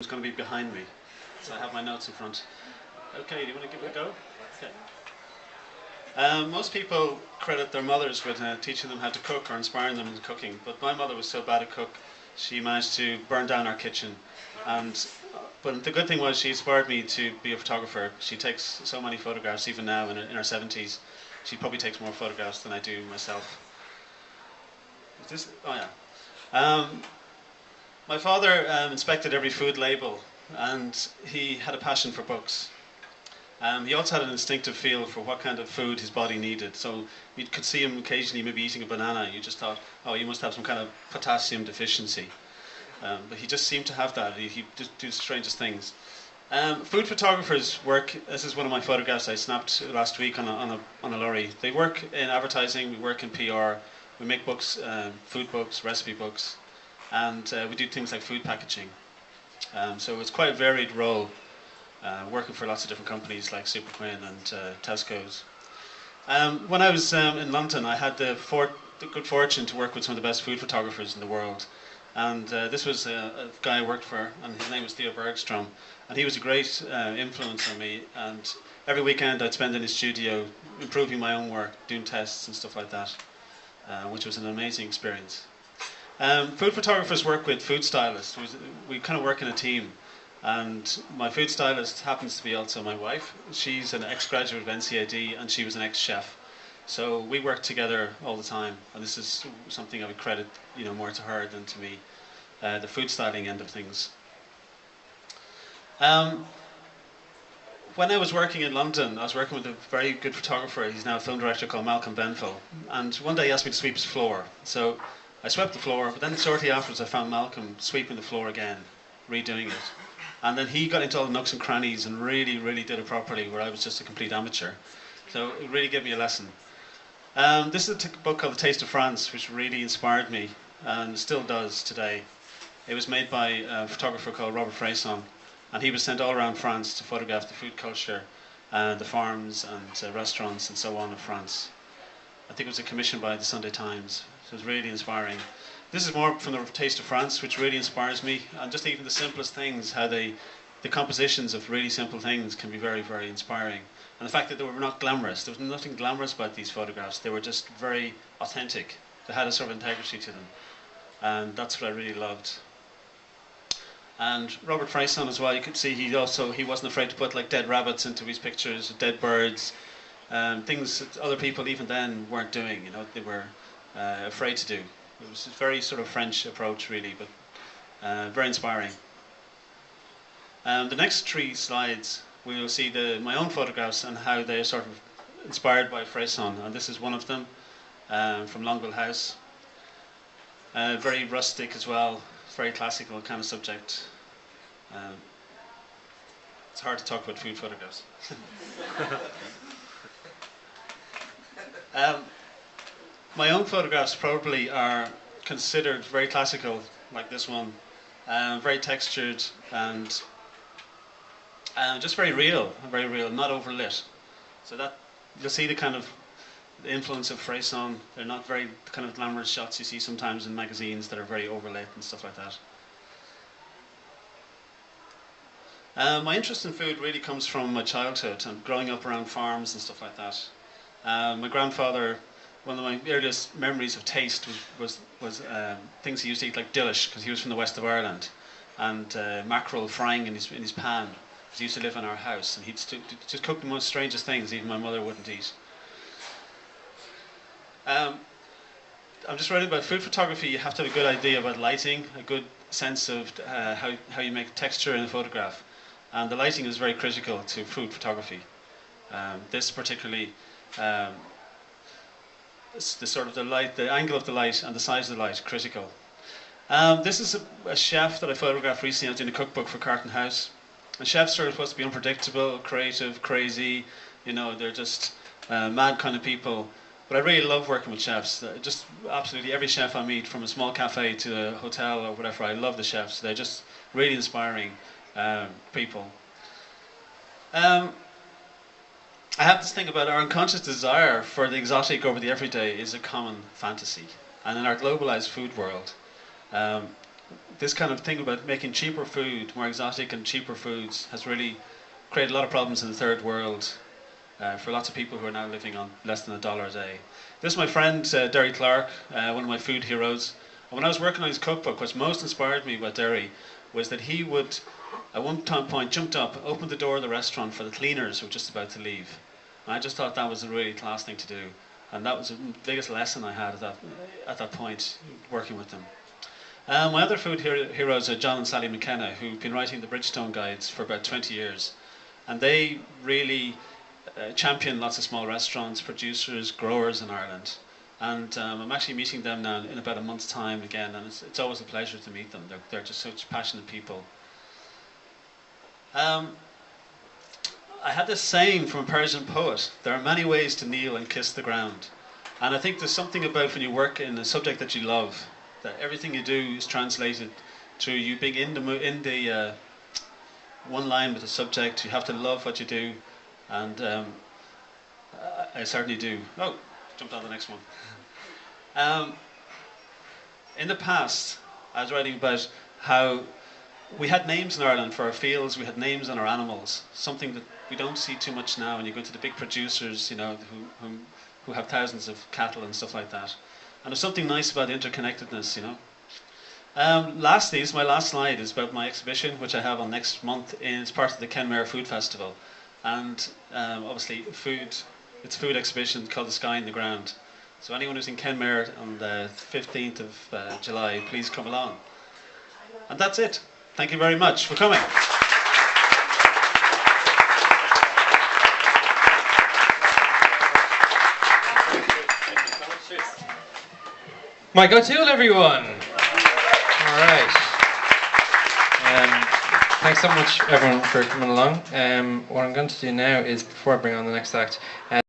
Who's going to be behind me. So I have my notes in front. Okay, do you want to give it a go? Okay. Most people credit their mothers with teaching them how to cook or inspiring them in cooking, but my mother was so bad at cook, she managed to burn down our kitchen. But the good thing was she inspired me to be a photographer. She takes so many photographs, even now in her 70s. She probably takes more photographs than I do myself. Is this? Oh yeah. My father inspected every food label, and he had a passion for books. He also had an instinctive feel for what kind of food his body needed. So you could see him occasionally maybe eating a banana. You just thought, oh, he must have some kind of potassium deficiency. But he just seemed to have that. He just do the strangest things. Food photographers work. This is one of my photographs I snapped last week on a lorry. They work in advertising. We work in PR. We make books, food books, recipe books, and we do things like food packaging. So it's quite a varied role, working for lots of different companies like Super Quinn and Tesco's. When I was in London, I had the good fortune to work with some of the best food photographers in the world. And this was a guy I worked for, and his name was Theo Bergstrom. And he was a great influence on me. And every weekend I'd spend in his studio improving my own work, doing tests and stuff like that, which was an amazing experience. Food photographers work with food stylists. We kind of work in a team. And my food stylist happens to be also my wife. She's an ex-graduate of NCAD, and she was an ex-chef. So we work together all the time, and this is something I would credit, more to her than to me, the food styling end of things. When I was working in London, I was working with a very good photographer. He's now a film director called Malcolm Benville. And one day he asked me to sweep his floor. So I swept the floor, but then shortly afterwards I found Malcolm sweeping the floor again, redoing it. And then he got into all the nooks and crannies and really, really did it properly, where I was just a complete amateur. So it really gave me a lesson. This is a book called The Taste of France, which really inspired me, and still does today. It was made by a photographer called Robert Fresson, and he was sent all around France to photograph the food culture, the farms and restaurants and so on of France. I think it was a commission by the Sunday Times, so it was really inspiring. This is more from The Taste of France, which really inspires me, and just even the simplest things, how the compositions of really simple things can be very, very inspiring. And the fact that they were not glamorous, there was nothing glamorous about these photographs, they were just very authentic. They had a sort of integrity to them, and that's what I really loved. And Robert Fresson as well, you could see he wasn't afraid to put like dead rabbits into his pictures, dead birds, things that other people even then weren't doing, they were afraid to do. It was a very sort of French approach really, but very inspiring. The next 3 slides, we will see my own photographs and how they're sort of inspired by Fresson, and this is one of them from Longueville House. Very rustic as well, very classical kind of subject. It's hard to talk about food photographs. My own photographs probably are considered very classical, like this one, very textured and just very real, not overlit. So that you'll see the kind of influence of Fresson. They're not very kind of glamorous shots you see sometimes in magazines that are very overlit and stuff like that. My interest in food really comes from my childhood and growing up around farms and stuff like that. My grandfather, one of my earliest memories of taste was things he used to eat like dilish, because he was from the west of Ireland, and mackerel frying in his pan. He used to live in our house, and he'd just cook the most strangest things even my mother wouldn't eat. I'm just writing about food photography. You have to have a good idea about lighting, a good sense of how you make texture in a photograph, and the lighting is very critical to food photography. This particularly, the sort of the light, the angle of the light, and the size of the light, critical. This is a chef that I photographed recently. I was doing a cookbook for Carton House. And chefs are supposed to be unpredictable, creative, crazy, they're just mad kind of people. But I really love working with chefs. Just absolutely every chef I meet, from a small cafe to a hotel or whatever, I love the chefs. They're just really inspiring people. I have this thing about our unconscious desire for the exotic over the everyday is a common fantasy. And in our globalized food world, this kind of thing about making cheaper food, more exotic and cheaper foods, has really created a lot of problems in the third world for lots of people who are now living on less than $1 a day. This is my friend Derry Clark, one of my food heroes. And when I was working on his cookbook, what most inspired me about Derry was that he would, at one point, jumped up, opened the door of the restaurant for the cleaners who were just about to leave. And I just thought that was a really class thing to do. And that was the biggest lesson I had at that point, working with them. My other food heroes are John and Sally McKenna, who've been writing the Bridgestone guides for about 20 years. And they really champion lots of small restaurants, producers, growers in Ireland. And I'm actually meeting them now in about a month's time again, and it's always a pleasure to meet them. They're just such passionate people. I had this saying from a Persian poet: there are many ways to kneel and kiss the ground. And I think there's something about when you work in a subject that you love, that everything you do is translated to you being in the one line with the subject. You have to love what you do, and I certainly do. Oh, jumped on the next one. In the past, I was writing about how we had names in Ireland for our fields, we had names on our animals, something that we don't see too much now when you go to the big producers, you know, who have thousands of cattle and stuff like that. And there's something nice about interconnectedness, you know. Lastly, this is my last slide, is about my exhibition, which I have on next month. It's part of the Kenmare Food Festival. And obviously, it's a food exhibition called The Sky and the Ground. So anyone who's in Kenmare on the 15th of July, please come along. And that's it. Thank you very much for coming. Mike O'Toole, everyone. All right. Thanks so much, everyone, for coming along. What I'm going to do now is, before I bring on the next act,